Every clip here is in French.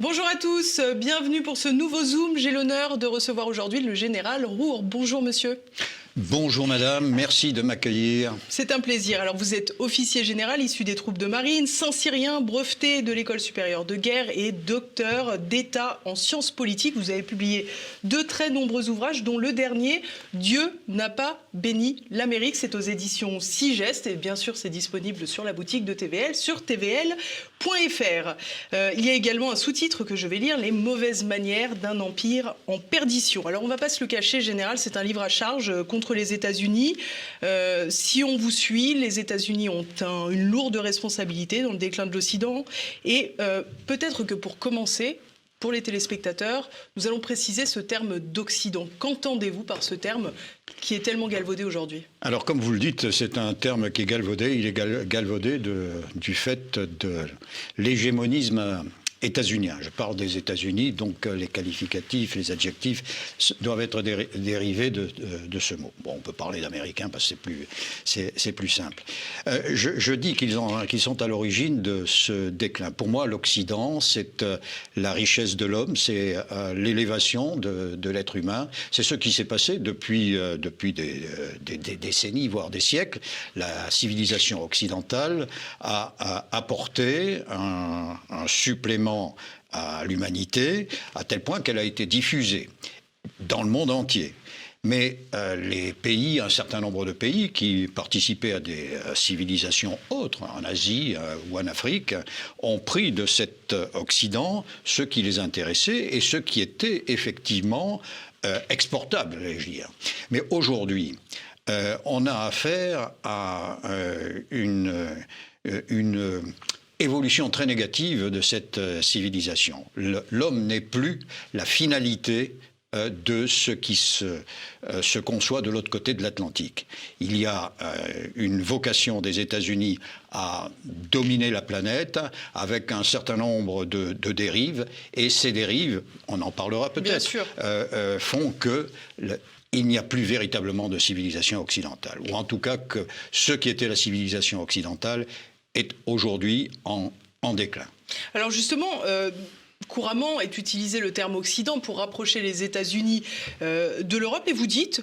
Bonjour à tous, bienvenue pour ce nouveau Zoom. J'ai l'honneur de recevoir aujourd'hui le général Roure. Bonjour monsieur. Bonjour madame, merci de m'accueillir. C'est un plaisir. Alors vous êtes officier général issu des troupes de marine, Saint-Cyrien, breveté de l'école supérieure de guerre et docteur d'État en sciences politiques. Vous avez publié de très nombreux ouvrages dont le dernier, Dieu n'a pas béni l'Amérique. C'est aux éditions Sigest et bien sûr c'est disponible sur la boutique de TVL sur tvl.fr. Il y a également un sous-titre que je vais lire, Les mauvaises manières d'un empire en perdition. Alors on ne va pas se le cacher, général, c'est un livre à charge contre les États-Unis. Si on vous suit, les États-Unis ont une lourde responsabilité dans le déclin de l'Occident. Et peut-être que pour commencer, pour les téléspectateurs, nous allons préciser ce terme d'Occident. Qu'entendez-vous par ce terme qui est tellement galvaudé aujourd'hui? Alors comme vous le dites, c'est un terme qui est galvaudé. Il est galvaudé du fait de l'hégémonisme états-unien. Je parle des États-Unis, donc les qualificatifs, les adjectifs doivent être dérivés de ce mot. Bon, on peut parler d'américain parce que c'est plus simple. Je dis qu'ils sont à l'origine de ce déclin. Pour moi, l'Occident, c'est la richesse de l'homme, c'est l'élévation de l'être humain. C'est ce qui s'est passé depuis des décennies, voire des siècles. La civilisation occidentale a apporté un supplément à l'humanité, à tel point qu'elle a été diffusée dans le monde entier. Mais les pays, un certain nombre de pays qui participaient à des civilisations autres, en Asie ou en Afrique, ont pris de cet Occident ce qui les intéressait et ce qui était effectivement exportable, je dire. Mais aujourd'hui, on a affaire à une évolution très négative de cette civilisation. L'homme n'est plus la finalité de ce qui se conçoit de l'autre côté de l'Atlantique. Il y a une vocation des États-Unis à dominer la planète avec un certain nombre de dérives, et ces dérives, on en parlera peut-être, font que il n'y a plus véritablement de civilisation occidentale, ou en tout cas que ce qui était la civilisation occidentale est aujourd'hui en déclin. Alors justement, couramment est utilisé le terme Occident pour rapprocher les États-Unis de l'Europe, et vous dites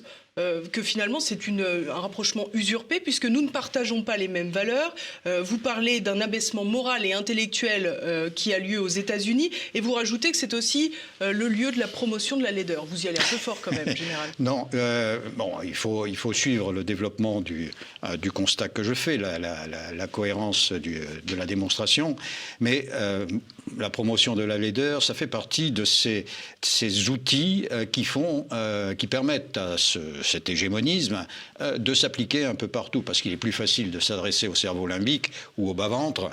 que finalement c'est un rapprochement usurpé puisque nous ne partageons pas les mêmes valeurs. Vous parlez d'un abaissement moral et intellectuel qui a lieu aux États-Unis, et vous rajoutez que c'est aussi le lieu de la promotion de la laideur. Vous y allez un peu fort quand même, général. Non, bon, il faut suivre le développement du constat que je fais, la cohérence de la démonstration, mais la promotion de la laideur, ça fait partie de ces outils qui permettent à cet hégémonisme de s'appliquer un peu partout, parce qu'il est plus facile de s'adresser au cerveau limbique ou au bas-ventre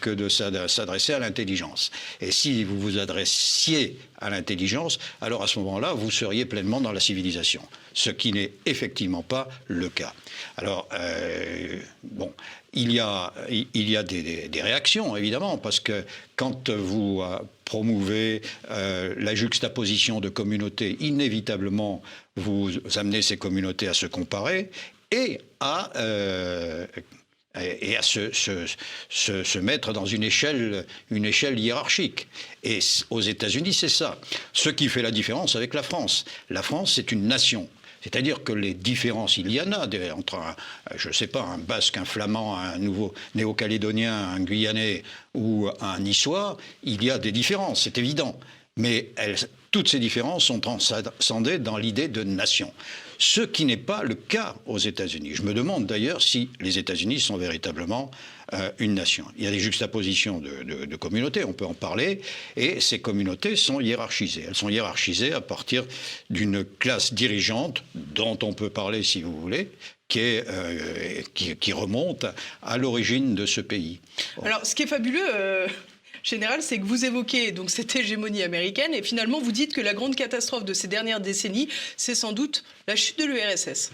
que de s'adresser à l'intelligence. Et si vous vous adressiez à l'intelligence, alors à ce moment-là, vous seriez pleinement dans la civilisation, ce qui n'est effectivement pas le cas. Alors, bon, il y a des réactions, évidemment, parce que quand vous promouvez la juxtaposition de communautés, inévitablement, vous amenez ces communautés à se comparer et à se mettre dans une échelle hiérarchique. Et aux États-Unis, c'est ça. Ce qui fait la différence avec la France. La France, c'est une nation. C'est-à-dire que les différences, il y en a entre, je ne sais pas, un Basque, un Flamand, un nouveau Néo-Calédonien, un Guyanais ou un Niçois, il y a des différences, c'est évident. Mais toutes ces différences sont transcendées dans l'idée de nation. Ce qui n'est pas le cas aux États-Unis. Je me demande d'ailleurs si les États-Unis sont véritablement une nation. Il y a des juxtapositions de communautés, on peut en parler, et ces communautés sont hiérarchisées. Elles sont hiérarchisées à partir d'une classe dirigeante, dont on peut parler si vous voulez, qui remonte à l'origine de ce pays. Bon. Alors, ce qui est fabuleux... Général, c'est que vous évoquez donc cette hégémonie américaine et finalement vous dites que la grande catastrophe de ces dernières décennies, c'est sans doute la chute de l'URSS.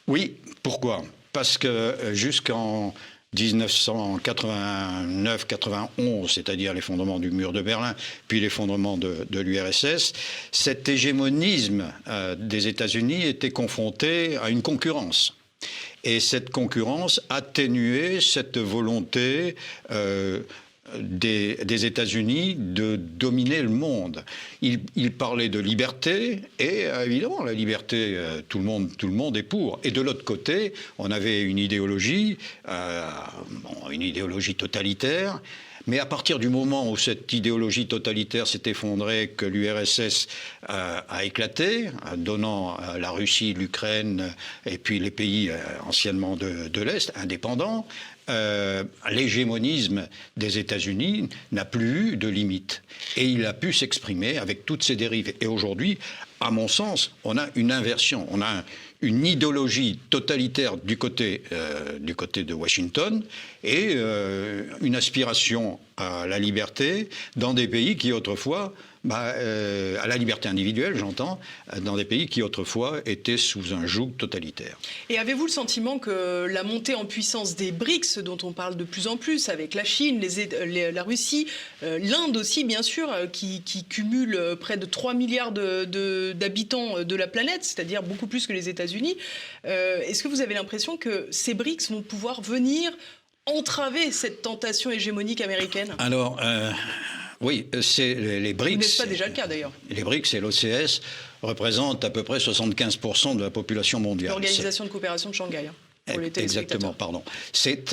Oui, pourquoi? Parce que jusqu'en 1989-91, c'est-à-dire l'effondrement du mur de Berlin, puis l'effondrement de l'URSS, cet hégémonisme des États-Unis était confronté à une concurrence. Et cette concurrence atténuait cette volonté des États-Unis de dominer le monde. Il parlait de liberté, et évidemment, la liberté, tout le monde est pour. Et de l'autre côté, on avait une idéologie totalitaire. Mais à partir du moment où cette idéologie totalitaire s'est effondrée, que l'URSS a éclaté, donnant la Russie, l'Ukraine et puis les pays anciennement de l'Est, indépendants, l'hégémonisme des États-Unis n'a plus eu de limite. Et il a pu s'exprimer avec toutes ses dérives. Et aujourd'hui, à mon sens, on a une inversion. On a une idéologie totalitaire du côté de Washington et une aspiration à la liberté dans des pays qui autrefois, à la liberté individuelle, j'entends, dans des pays qui autrefois étaient sous un joug totalitaire. Et avez-vous le sentiment que la montée en puissance des BRICS, dont on parle de plus en plus, avec la Chine, la Russie, l'Inde aussi, bien sûr, qui cumule près de 3 milliards d'habitants de la planète, c'est-à-dire beaucoup plus que les États-Unis, est-ce que vous avez l'impression que ces BRICS vont pouvoir venir entraver cette tentation hégémonique américaine? Alors, oui, c'est les BRICS. N'est-ce pas déjà le cas d'ailleurs? Les BRICS et l'OCS représentent à peu près 75% de la population mondiale. L'Organisation de coopération de Shanghai. Pour les Exactement, pardon. C'est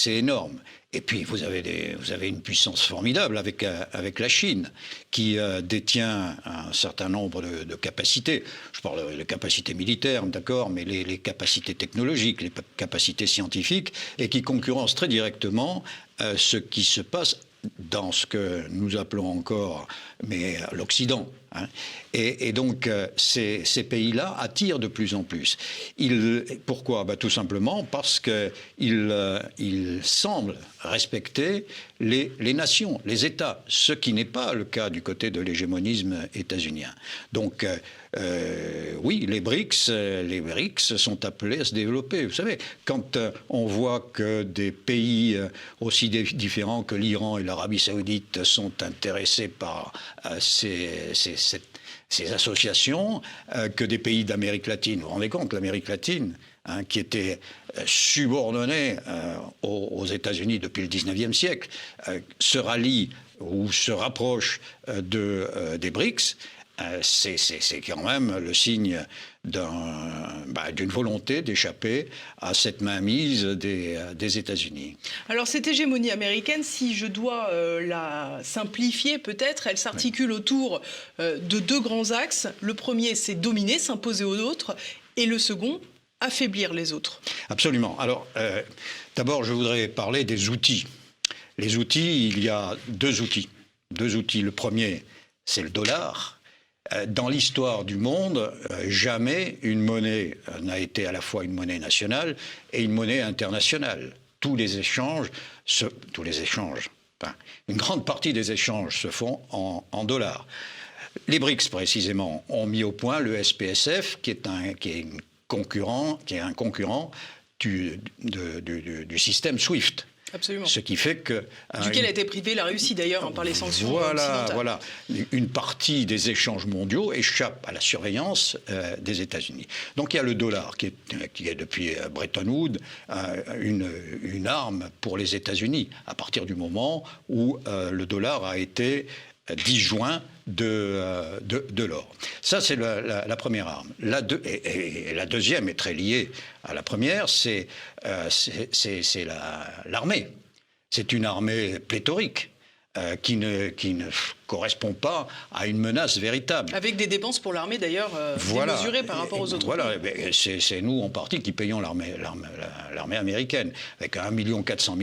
énorme. Et puis vous avez une puissance formidable avec la Chine, qui détient un certain nombre de capacités. Je parle de capacités militaires, d'accord, mais les capacités technologiques, les capacités scientifiques, et qui concurrencent très directement ce qui se passe dans ce que nous appelons encore l'Occident. Hein. Et donc, ces pays-là attirent de plus en plus. Pourquoi ? Tout simplement parce qu'ils semblent respecter les nations, les États, ce qui n'est pas le cas du côté de l'hégémonisme états-unien. Donc, oui, les BRICS sont appelés à se développer. Vous savez, quand on voit que des pays aussi différents que l'Iran et l'Arabie saoudite sont intéressés par ces associations, que des pays d'Amérique latine, vous vous rendez compte, l'Amérique latine, qui était subordonnée aux États-Unis depuis le 19e siècle, se rallie ou se rapproche des BRICS, c'est quand même le signe d'une volonté d'échapper à cette mainmise des États-Unis. Alors cette hégémonie américaine, si je dois la simplifier peut-être, elle s'articule autour de deux grands axes. Le premier, c'est dominer, s'imposer aux autres, et le second, affaiblir les autres. Absolument. Alors d'abord, je voudrais parler des outils. Les outils, il y a deux outils. Le premier, c'est le dollar. Dans l'histoire du monde, jamais une monnaie n'a été à la fois une monnaie nationale et une monnaie internationale. Une grande partie des échanges se font en dollars. Les BRICS, précisément, ont mis au point le SPSF, qui est un concurrent du système SWIFT. Absolument. Ce qui fait que... duquel a été privée la Russie d'ailleurs par les sanctions occidentales. Voilà. Une partie des échanges mondiaux échappe à la surveillance des États-Unis. Donc il y a le dollar qui est depuis Bretton Woods une arme pour les États-Unis à partir du moment où le dollar a été disjoint de l'or. Ça, c'est la première arme. Et la deuxième est très liée à la première, c'est l'armée. C'est une armée pléthorique qui ne correspond pas à une menace véritable. Avec des dépenses pour l'armée, d'ailleurs, démesurées par rapport aux autres pays. C'est nous, en partie, qui payons l'armée américaine, avec 1 400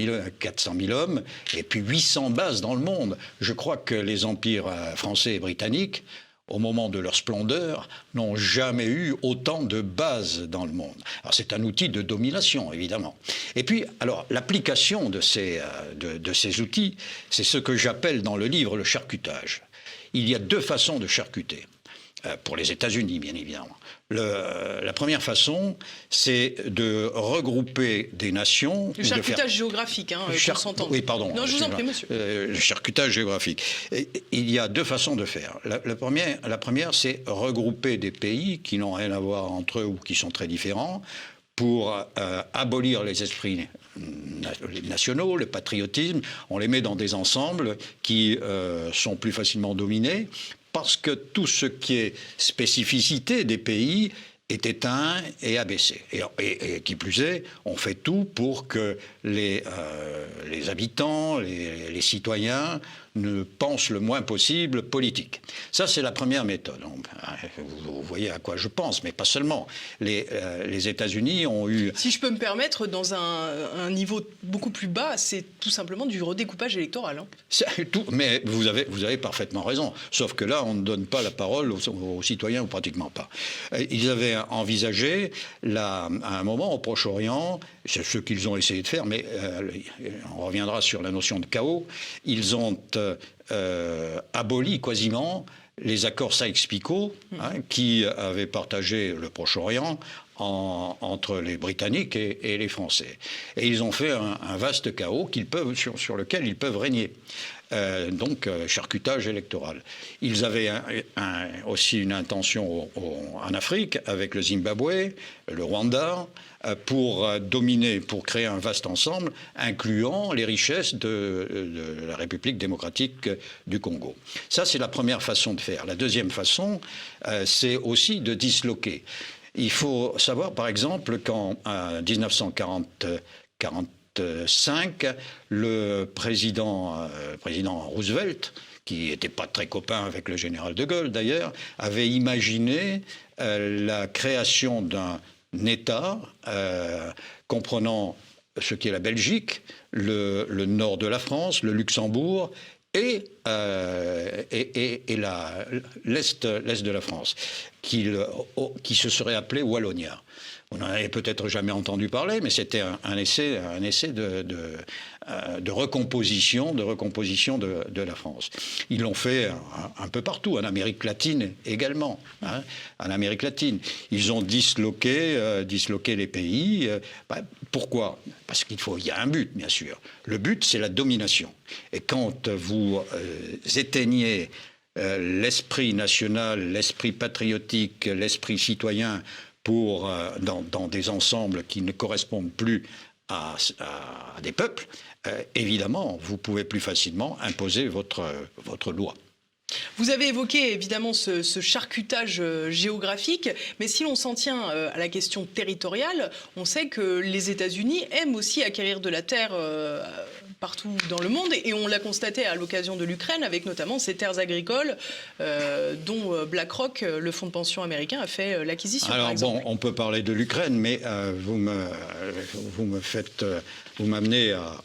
000 hommes, et puis 800 bases dans le monde. Je crois que les empires français et britanniques, au moment de leur splendeur, n'ont jamais eu autant de bases dans le monde. Alors c'est un outil de domination, évidemment. Et puis, alors, l'application de ces outils, c'est ce que j'appelle dans le livre le charcutage. Il y a deux façons de charcuter, pour les États-Unis, bien évidemment. La première façon, c'est de regrouper des nations. Le charcutage géographique, qu'on s'entende. Oui, pardon. Non, je vous en prie, monsieur. Le charcutage géographique. Il y a deux façons de faire. La première, c'est regrouper des pays qui n'ont rien à voir entre eux ou qui sont très différents pour abolir les esprits nationaux, le patriotisme, on les met dans des ensembles qui sont plus facilement dominés parce que tout ce qui est spécificité des pays est éteint et abaissé. Et qui plus est, on fait tout pour que les habitants, les citoyens ne pensent le moins possible politique. Ça, c'est la première méthode. Vous voyez à quoi je pense, mais pas seulement. Les États-Unis ont eu... Si je peux me permettre, dans un niveau beaucoup plus bas, c'est tout simplement du redécoupage électoral. Mais vous avez parfaitement raison. Sauf que là, on ne donne pas la parole aux citoyens, ou pratiquement pas. Ils avaient envisagé, à un moment, au Proche-Orient, c'est ce qu'ils ont essayé de faire, mais on reviendra sur la notion de chaos, ils ont aboli quasiment les accords Sykes-Picot, qui avaient partagé le Proche-Orient entre les Britanniques et les Français. Et ils ont fait un vaste chaos sur lequel ils peuvent régner. Donc, charcutage électoral. Ils avaient aussi une intention en Afrique, avec le Zimbabwe, le Rwanda, pour dominer, pour créer un vaste ensemble, incluant les richesses de la République démocratique du Congo. Ça, c'est la première façon de faire. La deuxième façon, c'est aussi de disloquer. Il faut savoir, par exemple, qu'en 1945, le président Roosevelt, qui n'était pas très copain avec le général de Gaulle d'ailleurs, avait imaginé la création d'un État comprenant ce qui est la Belgique, le nord de la France, le Luxembourg et l'Est de la France, qui se serait appelé Wallonia. Vous n'en avez peut-être jamais entendu parler, mais c'était un essai de recomposition de la France. Ils l'ont fait un peu partout, en Amérique latine également. En Amérique latine. Ils ont disloqué les pays. Pourquoi ? Parce qu'il y a un but, bien sûr. Le but, c'est la domination. Et quand vous éteignez l'esprit national, l'esprit patriotique, l'esprit citoyen, dans des ensembles qui ne correspondent plus à des peuples, évidemment, vous pouvez plus facilement imposer votre loi. Vous avez évoqué évidemment ce charcutage géographique, mais si l'on s'en tient à la question territoriale, on sait que les États-Unis aiment aussi acquérir de la terre partout dans le monde, et on l'a constaté à l'occasion de l'Ukraine, avec notamment ces terres agricoles dont BlackRock, le fonds de pension américain, a fait l'acquisition. Alors par exemple. bon, on peut parler de l'Ukraine, mais vous m'amenez à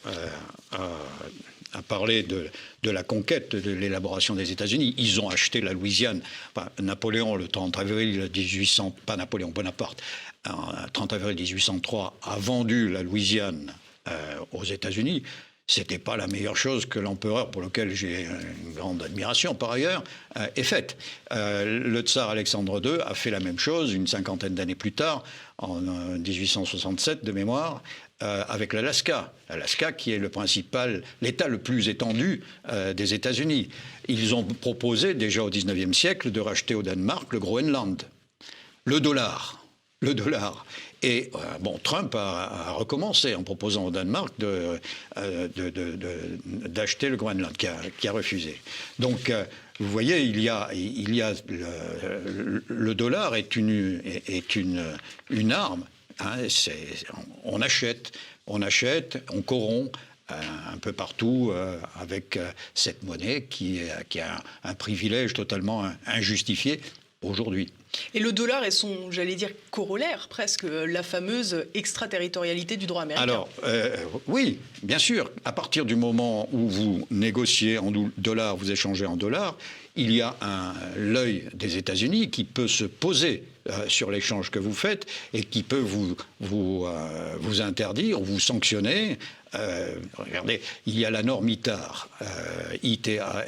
parler de la conquête, de l'élaboration des États-Unis. Ils ont acheté la Louisiane. Enfin, Napoléon, le 30 avril 1800, pas Napoléon Bonaparte, le 30 avril 1803, a vendu la Louisiane aux États-Unis. C'était pas la meilleure chose que l'empereur, pour lequel j'ai une grande admiration par ailleurs, ait faite. Le tsar Alexandre II a fait la même chose une cinquantaine d'années plus tard, en 1867 de mémoire, avec l'Alaska. L'Alaska qui est l'État le plus étendu des États-Unis. Ils ont proposé déjà au XIXe siècle de racheter au Danemark le Groenland. Le dollar. Et Trump a recommencé en proposant au Danemark d'acheter le Groenland, qui a refusé. Donc, vous voyez, le dollar est une arme. On achète, on corrompt un peu partout avec cette monnaie qui a un privilège totalement injustifié aujourd'hui. Et le dollar est son, j'allais dire, corollaire, presque, la fameuse extraterritorialité du droit américain. Alors, oui, bien sûr. À partir du moment où vous négociez en dollars, vous échangez en dollars, il y a l'œil des États-Unis qui peut se poser sur l'échange que vous faites et qui peut vous interdire, vous sanctionner. Regardez, il y a la norme ITAR, ITAR.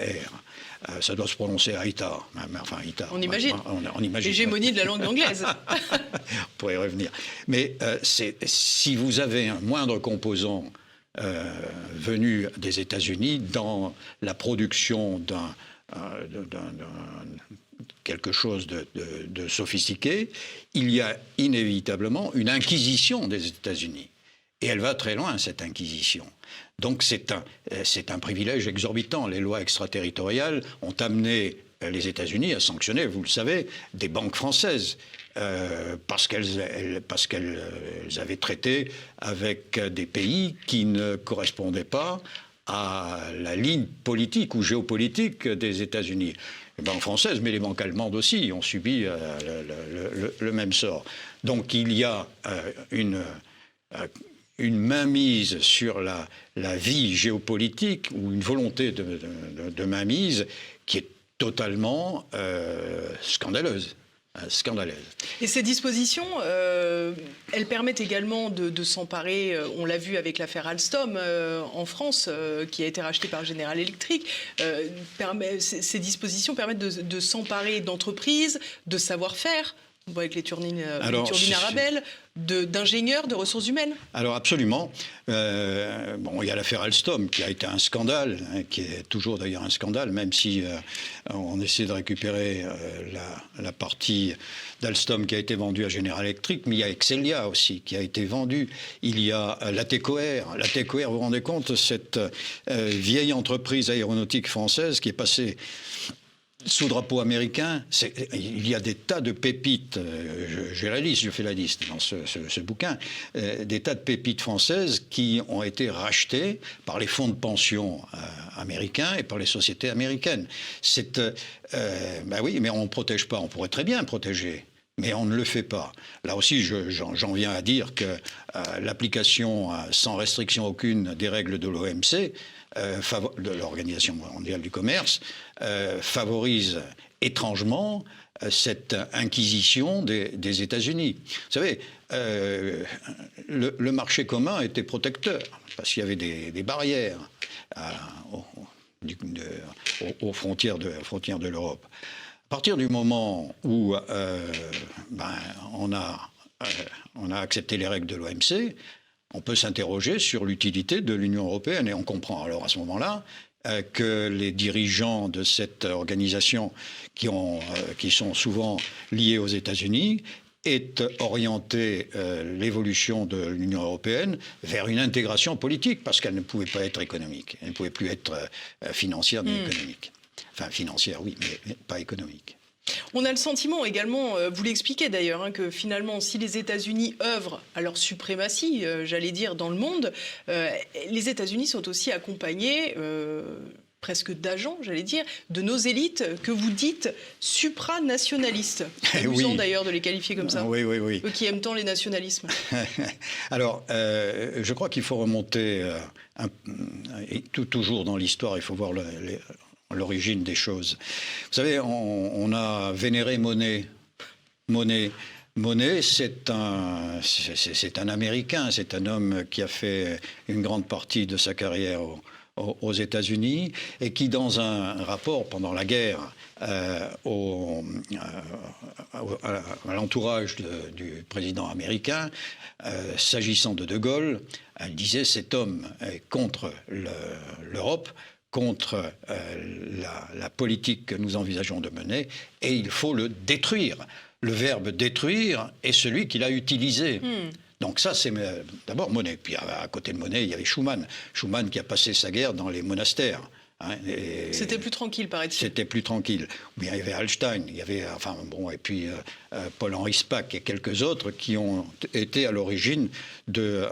Ça doit se prononcer ITAR. Enfin, ITAR. On imagine. On imagine. L'hégémonie de la langue anglaise. On pourrait y revenir. Mais si vous avez un moindre composant venu des États-Unis dans la production quelque chose de sophistiqué, il y a inévitablement une inquisition des États-Unis. Et elle va très loin, cette inquisition. Donc c'est un privilège exorbitant. Les lois extraterritoriales ont amené les États-Unis à sanctionner, vous le savez, des banques françaises. Parce qu'elles avaient traité avec des pays qui ne correspondaient pas à la ligne politique ou géopolitique des États-Unis. Les banques françaises, mais les banques allemandes aussi, ont subi le même sort. Donc il y a une mainmise sur la vie géopolitique, ou une volonté de mainmise qui est totalement scandaleuse. Et ces dispositions, elles permettent également de s'emparer, on l'a vu avec l'affaire Alstom en France, qui a été rachetée par General Electric. Ces dispositions permettent de s'emparer d'entreprises, de savoir-faire, on voit avec les turbines Arabelle, d'ingénieurs, de ressources humaines. Alors absolument. Il y a l'affaire Alstom qui a été un scandale, qui est toujours d'ailleurs un scandale, même si on essaie de récupérer la partie d'Alstom qui a été vendue à General Electric, mais il y a Excelia aussi qui a été vendue. Il y a la TECOR. La TECOR, vous vous rendez compte, cette vieille entreprise aéronautique française qui est passée sous drapeau américain, il y a des tas de pépites, j'ai la liste, je fais la liste dans ce bouquin, des tas de pépites françaises qui ont été rachetées par les fonds de pension américains et par les sociétés américaines. Oui, mais on ne protège pas, on pourrait très bien protéger. Mais on ne le fait pas. Là aussi, j'en viens à dire que l'application sans restriction aucune des règles de l'OMC, de l'Organisation mondiale du commerce, favorise étrangement cette inquisition des États-Unis. Vous savez, le marché commun était protecteur, parce qu'il y avait des barrières aux frontières de l'Europe. À partir du moment où on a accepté les règles de l'OMC, on peut s'interroger sur l'utilité de l'Union européenne. Et on comprend alors à ce moment-là que les dirigeants de cette organisation, qui sont souvent liés aux États-Unis, aient orienté l'évolution de l'Union européenne vers une intégration politique, parce qu'elle ne pouvait pas être économique. Elle ne pouvait plus être financière ni économique. Enfin, financière, oui, mais pas économique. On a le sentiment également, vous l'expliquez d'ailleurs, que finalement, si les États-Unis œuvrent à leur suprématie, j'allais dire, dans le monde, les États-Unis sont aussi accompagnés, presque d'agents, j'allais dire, de nos élites que vous dites supranationalistes. C'est amusant d'ailleurs de les qualifier comme ça. Oui. Eux qui aiment tant les nationalismes. Alors, je crois qu'il faut remonter, toujours dans l'histoire, il faut voir l'origine des choses. Vous savez, on a vénéré Monet. Monet, c'est un Américain, c'est un homme qui a fait une grande partie de sa carrière aux États-Unis et qui, dans un rapport pendant la guerre à l'entourage du président américain, s'agissant de Gaulle, elle disait: cet homme est contre l'Europe, contre la politique que nous envisageons de mener, et il faut le détruire. Le verbe détruire est celui qu'il a utilisé. Donc ça, c'est d'abord Monet. Puis à côté de Monet, il y avait Schuman. Schuman qui a passé sa guerre dans les monastères. C'était plus tranquille, paraît-il. C'était plus tranquille. Bien, il y avait Hallstein, il y avait, et puis Paul-Henri Spaak et quelques autres qui ont été à l'origine de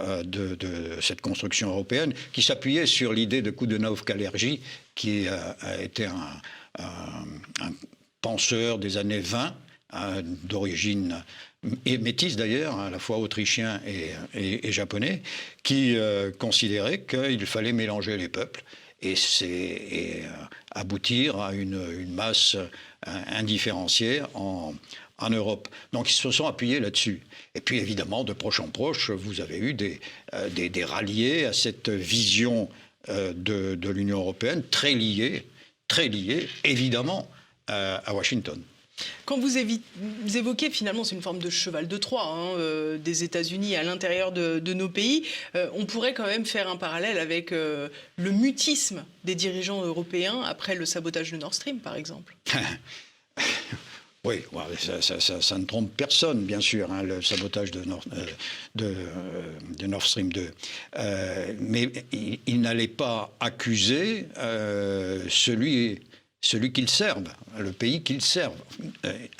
cette construction européenne, qui s'appuyait sur l'idée de Coudenhove-Kalergi, qui a été un penseur des années 20, d'origine métisse d'ailleurs, à la fois autrichien et japonais, qui considérait qu'il fallait mélanger les peuples et aboutir à une masse indifférenciée en Europe. Donc ils se sont appuyés là-dessus. Et puis évidemment, de proche en proche, vous avez eu des ralliés à cette vision de l'Union européenne, très liés évidemment à Washington. Quand vous évoquez, finalement, c'est une forme de cheval de Troie des États-Unis à l'intérieur de nos pays, on pourrait quand même faire un parallèle avec le mutisme des dirigeants européens après le sabotage de Nord Stream, par exemple. Oui, ça ne trompe personne, bien sûr, hein, le sabotage de Nord Stream 2. Mais il n'allait pas accuser celui qu'il serve, le pays qu'il serve,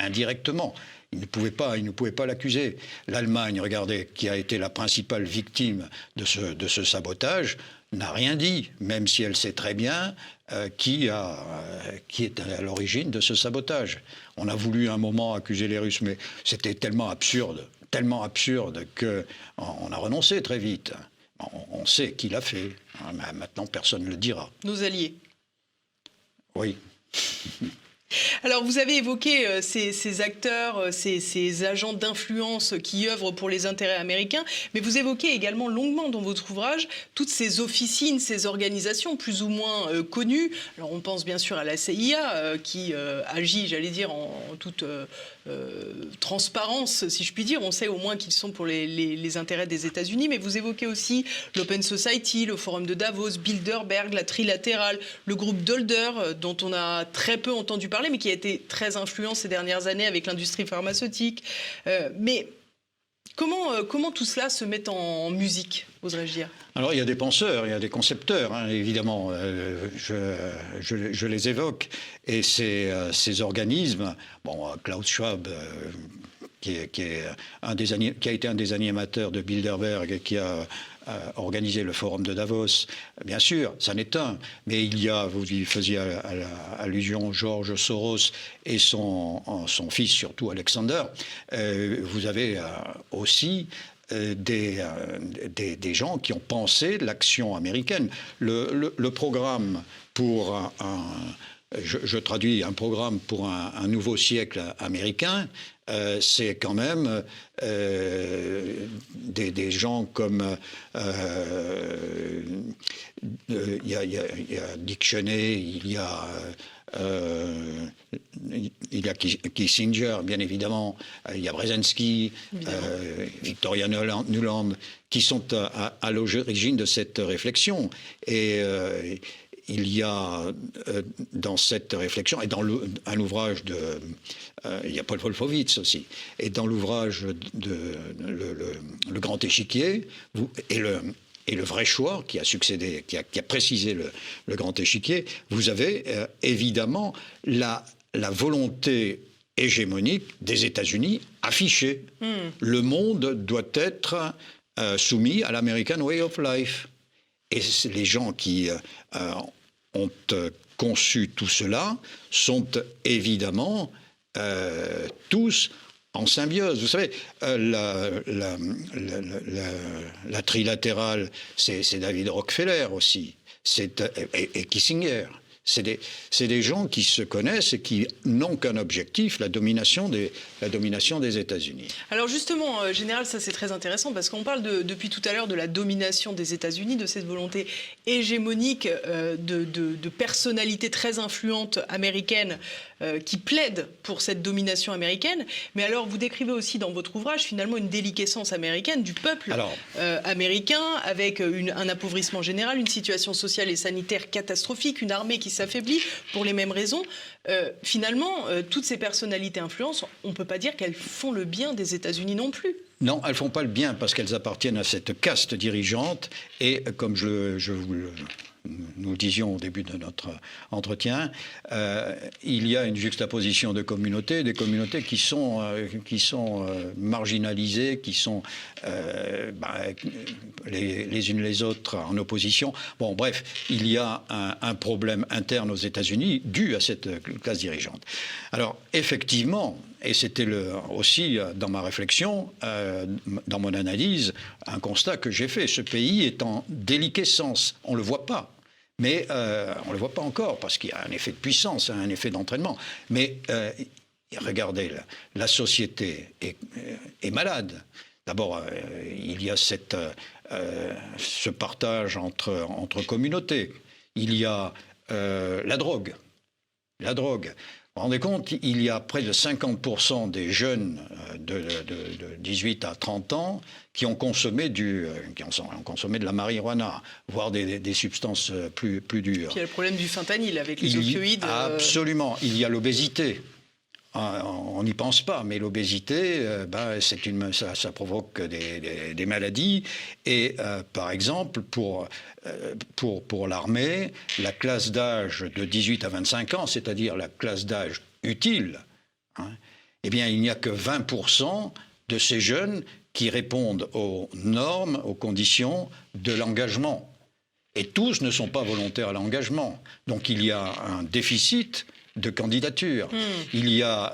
indirectement. Il ne pouvait pas l'accuser. L'Allemagne, regardez, qui a été la principale victime de ce sabotage, n'a rien dit, même si elle sait très bien qui est à l'origine de ce sabotage. On a voulu un moment accuser les Russes, mais c'était tellement absurde qu'on a renoncé très vite. On sait qui l'a fait. Maintenant, personne ne le dira. Nos alliés. Oui. Alors, vous avez évoqué ces acteurs, ces agents d'influence qui œuvrent pour les intérêts américains, mais vous évoquez également longuement dans votre ouvrage toutes ces officines, ces organisations plus ou moins connues. Alors, on pense bien sûr à la CIA qui agit, j'allais dire, en toute transparence, si je puis dire. On sait au moins qu'ils sont pour les intérêts des États-Unis, mais vous évoquez aussi l'Open Society, le Forum de Davos, Bilderberg, la Trilatérale, le groupe Dolder, dont on a très peu entendu parler, mais qui a été très influent ces dernières années avec l'industrie pharmaceutique. Mais comment tout cela se met en musique, oserais-je dire ? Alors, il y a des penseurs, il y a des concepteurs, hein, évidemment, je les évoque. Et ces organismes, Klaus Schwab, qui a été un des animateurs de Bilderberg et qui a organisé le forum de Davos, bien sûr, ça n'est un. Mais il y a, vous y faisiez allusion, George Soros et son fils, surtout Alexander. Vous avez aussi des gens qui ont pensé l'action américaine. Le programme pour je traduis un programme pour un nouveau siècle américain, c'est quand même des gens comme il y a Dick Cheney, il y a Kissinger, bien évidemment, il y a Brzezinski, Victoria Nuland, qui sont à l'origine de cette réflexion. Et il y a dans cette réflexion, et dans un ouvrage il y a Paul Wolfowitz aussi, et dans l'ouvrage le Grand Échiquier, et le vrai choix qui a succédé, qui a précisé le Grand Échiquier, vous avez évidemment la volonté hégémonique des États-Unis affichée. Le monde doit être soumis à l'American Way of Life. Et les gens qui ont conçu tout cela sont évidemment tous en symbiose. Vous savez, la trilatérale, c'est David Rockefeller aussi, et Kissinger. C'est des gens qui se connaissent et qui n'ont qu'un objectif, la domination des États-Unis. Alors justement, Général, ça c'est très intéressant parce qu'on parle depuis tout à l'heure de la domination des États-Unis, de cette volonté hégémonique de personnalités très influentes américaines qui plaident pour cette domination américaine. Mais alors, vous décrivez aussi dans votre ouvrage finalement une déliquescence américaine du peuple américain avec un appauvrissement général, une situation sociale et sanitaire catastrophique, une armée qui s'affaiblit pour les mêmes raisons. Finalement, toutes ces personnalités influentes, on ne peut pas dire qu'elles font le bien des États-Unis non plus. Non, elles ne font pas le bien parce qu'elles appartiennent à cette caste dirigeante et comme nous disions au début de notre entretien, il y a une juxtaposition de communautés, des communautés qui sont marginalisées, qui sont les unes les autres en opposition. Bon, bref, il y a un problème interne aux États-Unis dû à cette classe dirigeante. Alors, effectivement, et c'était aussi dans ma réflexion, dans mon analyse, un constat que j'ai fait. Ce pays est en déliquescence. On ne le voit pas. Mais on ne le voit pas encore parce qu'il y a un effet de puissance, un effet d'entraînement. Mais regardez, la société est malade. D'abord, il y a ce partage entre communautés. Il y a la drogue. Vous vous rendez compte, il y a près de 50% des jeunes de 18 à 30 ans qui ont consommé de la marijuana, voire des substances plus dures. Puis il y a le problème du fentanyl avec les opioïdes. Absolument. Il y a l'obésité. on n'y pense pas, mais l'obésité, ça provoque des maladies. Et par exemple, pour l'armée, la classe d'âge de 18 à 25 ans, c'est-à-dire la classe d'âge utile, eh bien, il n'y a que 20% de ces jeunes qui répondent aux normes, aux conditions de l'engagement. Et tous ne sont pas volontaires à l'engagement. Donc il y a un déficit de candidature. Il y a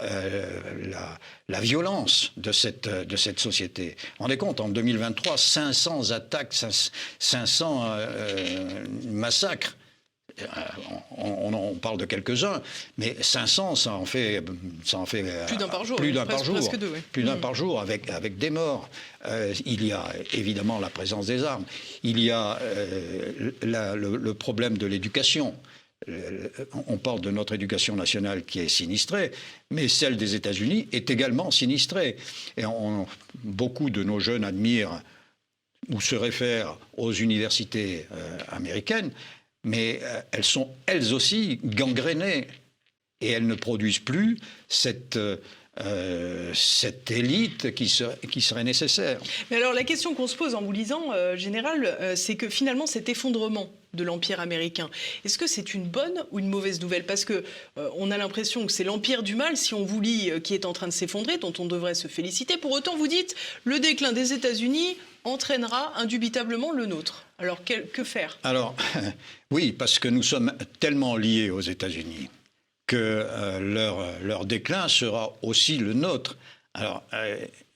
la violence de cette société. Vous vous rendez compte, en 2023, 500 attaques, 500 massacres. On parle de quelques-uns, mais 500, ça en fait plus d'un par jour. Presque deux, oui. Plus d'un par jour, avec des morts. Il y a évidemment la présence des armes. Il y a le problème de l'éducation. On parle de notre éducation nationale qui est sinistrée, mais celle des États-Unis est également sinistrée. Et beaucoup de nos jeunes admirent ou se réfèrent aux universités américaines, mais elles sont elles aussi gangrénées et elles ne produisent plus cette élite qui serait nécessaire. Mais alors la question qu'on se pose en vous lisant, Général, c'est que finalement cet effondrement de l'Empire américain, est-ce que c'est une bonne ou une mauvaise nouvelle? Parce que on a l'impression que c'est l'Empire du mal, si on vous lit, qui est en train de s'effondrer, dont on devrait se féliciter. Pour autant, vous dites, le déclin des États-Unis entraînera indubitablement le nôtre. Alors que faire? Alors, oui, parce que nous sommes tellement liés aux États-Unis que leur déclin sera aussi le nôtre. Alors,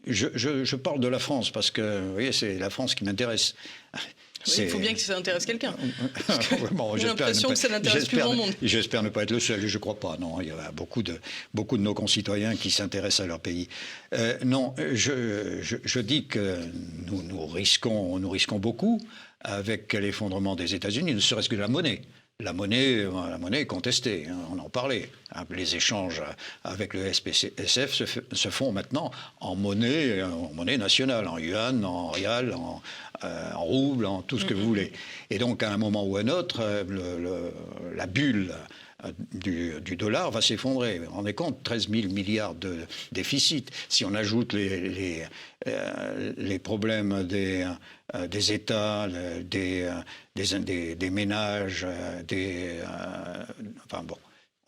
je parle de la France parce que, vous voyez, c'est la France qui m'intéresse. Oui, il faut bien que ça intéresse quelqu'un. Bon, j'ai l'impression que ça n'intéresse plus grand monde. J'espère ne pas être le seul, je ne crois pas. Non, il y a beaucoup de nos concitoyens qui s'intéressent à leur pays. Non, je dis que nous risquons beaucoup avec l'effondrement des États-Unis, ne serait-ce que de la monnaie. La monnaie est contestée, on en parlait. Les échanges avec le SPCSF se font maintenant en monnaie nationale, en yuan, en rial, en rouble, en tout ce que vous voulez. Et donc, à un moment ou à un autre, la bulle du dollar va s'effondrer. Vous vous rendez compte, 13 000 milliards de déficit. Si on ajoute les problèmes des États, des ménages,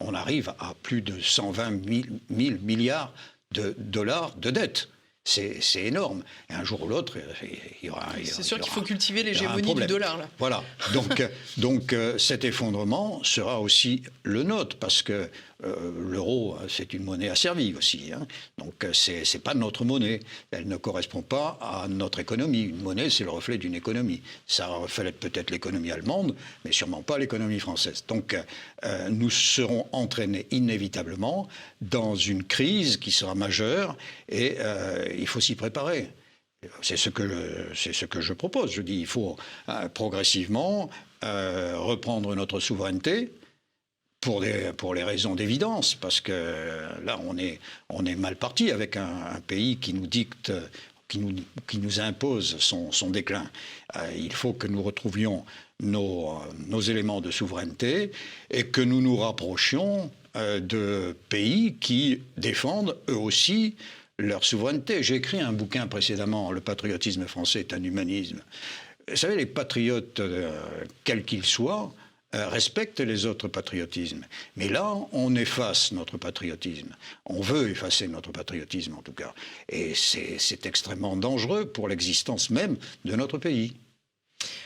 on arrive à plus de 120 000 milliards de dollars de dette. C'est énorme. Et un jour ou l'autre, il y aura. C'est sûr qu'il faut cultiver l'hégémonie du dollar, là. Voilà. Donc cet effondrement sera aussi le nôtre, parce que l'euro, c'est une monnaie asservie aussi. Donc c'est pas notre monnaie. Elle ne correspond pas à notre économie. Une monnaie, c'est le reflet d'une économie. Ça reflète peut-être l'économie allemande, mais sûrement pas l'économie française. Donc nous serons entraînés inévitablement dans une crise qui sera majeure et il faut s'y préparer. C'est ce que je propose. Je dis il faut progressivement reprendre notre souveraineté pour les raisons d'évidence, parce que là on est mal parti avec un pays qui nous dicte, qui nous impose son déclin. Il faut que nous retrouvions nos éléments de souveraineté et que nous nous rapprochions de pays qui défendent eux aussi leur souveraineté. J'ai écrit un bouquin précédemment, Le patriotisme français est un humanisme. Vous savez, les patriotes, quels qu'ils soient, respectent les autres patriotismes. Mais là, on efface notre patriotisme. On veut effacer notre patriotisme, en tout cas. Et c'est extrêmement dangereux pour l'existence même de notre pays.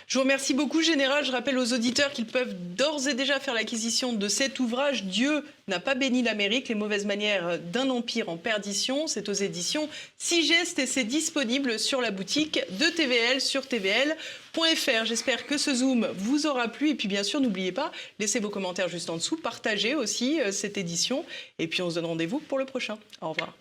Je vous remercie beaucoup, Général. Je rappelle aux auditeurs qu'ils peuvent d'ores et déjà faire l'acquisition de cet ouvrage « Dieu n'a pas béni l'Amérique, les mauvaises manières d'un empire en perdition ». C'est aux éditions Sigest et c'est disponible sur la boutique de TVL sur tvl.fr. J'espère que ce Zoom vous aura plu. Et puis bien sûr, n'oubliez pas, laissez vos commentaires juste en dessous, partagez aussi cette édition. Et puis on se donne rendez-vous pour le prochain. Au revoir.